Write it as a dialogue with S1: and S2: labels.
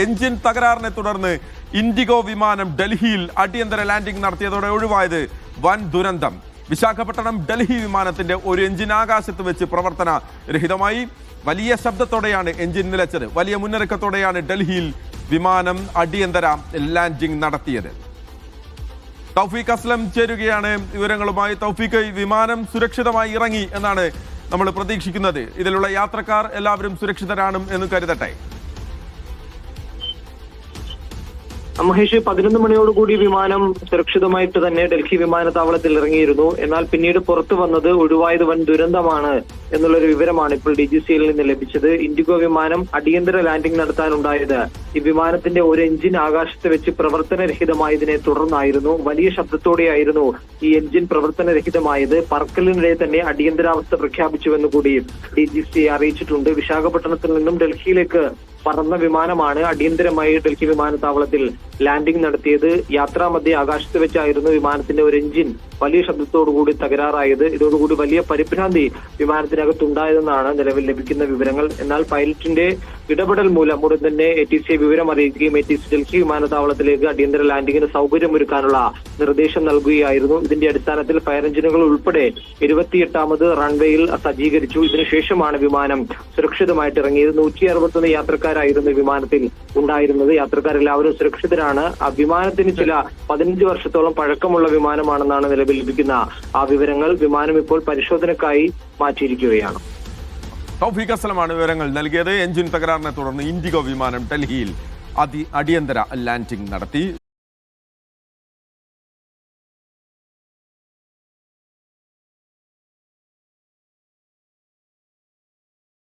S1: Engine തകരാറിനെ തുടർന്ന് IndiGo വിമാനം ഡൽഹിയിൽ അടിയന്തര ലാൻഡിംഗ് നടത്തിയതോടെ ഒഴിവായത് വൻ ദുരന്തം. വിശാഖപട്ടണം ഡൽഹി വിമാനത്തിന്റെ ഒരു എഞ്ചിൻ ആകാശത്ത് വെച്ച് പ്രവർത്തന രഹിതമായി. വലിയ ശബ്ദത്തോടെയാണ് എഞ്ചിൻ നിലച്ചത്. വലിയ മുന്നൊരുക്കത്തോടെയാണ് ഡൽഹിയിൽ വിമാനം അടിയന്തര ലാൻഡിംഗ് നടത്തിയത്. തൗഫീഖ് അസ്ലം ചേരുകയാണ് വിവരങ്ങളുമായി. തൗഫീഖ്, വിമാനം സുരക്ഷിതമായി ഇറങ്ങി എന്നാണ് നമ്മൾ പ്രതീക്ഷിക്കുന്നത്. ഇതിലുള്ള യാത്രക്കാർ എല്ലാവരും സുരക്ഷിതരാണ് എന്ന് കരുതട്ടെ.
S2: മഹേഷ്, 11 മണിയോടുകൂടി വിമാനം സുരക്ഷിതമായിട്ട് തന്നെ ഡൽഹി വിമാനത്താവളത്തിൽ ഇറങ്ങിയിരുന്നു. എന്നാൽ പിന്നീട് പുറത്തു വന്നത് ഒഴിവായത് വൻ ദുരന്തമാണ് എന്നുള്ളൊരു വിവരമാണ് ഇപ്പോൾ DGCL നിന്ന് ലഭിച്ചത്. ഇൻഡിഗോ വിമാനം അടിയന്തര ലാൻഡിംഗ് നടത്താനുണ്ടായത് ഈ വിമാനത്തിന്റെ ഒരു എഞ്ചിൻ ആകാശത്ത് വെച്ച് പ്രവർത്തനരഹിതമായതിനെ തുടർന്നായിരുന്നു. വലിയ ശബ്ദത്തോടെയായിരുന്നു ഈ എഞ്ചിൻ പ്രവർത്തനരഹിതമായത്. പറക്കലിനിടെ തന്നെ അടിയന്തരാവസ്ഥ പ്രഖ്യാപിച്ചുവെന്ന് കൂടി DGCA അറിയിച്ചിട്ടുണ്ട്. വിശാഖപട്ടണത്തിൽ നിന്നും ഡൽഹിയിലേക്ക് പറന്ന വിമാനമാണ് അടിയന്തരമായി ഡൽഹി വിമാനത്താവളത്തിൽ ലാൻഡിംഗ് നടത്തിയത്. യാത്രാമധ്യേ ആകാശത്ത് വെച്ചായിരുന്നു വിമാനത്തിന്റെ ഒരു എഞ്ചിൻ വലിയ ശബ്ദത്തോടുകൂടി തകരാറായത്. ഇതോടുകൂടി വലിയ പരിഭ്രാന്തി വിമാനത്തിനകത്തുണ്ടായതെന്നാണ് നിലവിൽ ലഭിക്കുന്ന വിവരങ്ങൾ. എന്നാൽ പൈലറ്റിന്റെ ഇടപെടൽ മൂലം ഉടൻ തന്നെ ATCയെ വിവരം അറിയിക്കുകയും ATC ഡൽഹി വിമാനത്താവളത്തിലേക്ക് അടിയന്തര ലാൻഡിംഗിന് സൗകര്യമൊരുക്കാനുള്ള നിർദ്ദേശം നൽകുകയായിരുന്നു. ഇതിന്റെ അടിസ്ഥാനത്തിൽ ഫയർ എഞ്ചിനുകൾ ഉൾപ്പെടെ 28ാമത് റൺവേയിൽ സജ്ജീകരിച്ചു. ഇതിനുശേഷമാണ് വിമാനം സുരക്ഷിതമായിട്ട് ഇറങ്ങിയത്. 161 യാത്രക്കാരായിരുന്നു വിമാനത്തിൽ ഉണ്ടായിരുന്നത്. യാത്രക്കാരെല്ലാവരും സുരക്ഷിതരാണ്. ആ വിമാനത്തിന് ചില 15 വർഷത്തോളം പഴക്കമുള്ള വിമാനമാണെന്നാണ് നിലവിൽ ലഭിക്കുന്ന ആ വിവരങ്ങൾ. വിമാനം ഇപ്പോൾ പരിശോധനയ്ക്കായി മാറ്റിയിരിക്കുകയാണ്.
S1: തൗഫീഖ് അസ്ലമാണ് വിവരങ്ങൾ നൽകിയത്. എഞ്ചിൻ തകരാറിനെ തുടർന്ന് ഇൻഡിഗോ വിമാനം ഡൽഹിയിൽ അടിയന്തര ലാൻഡിംഗ് നടത്തി.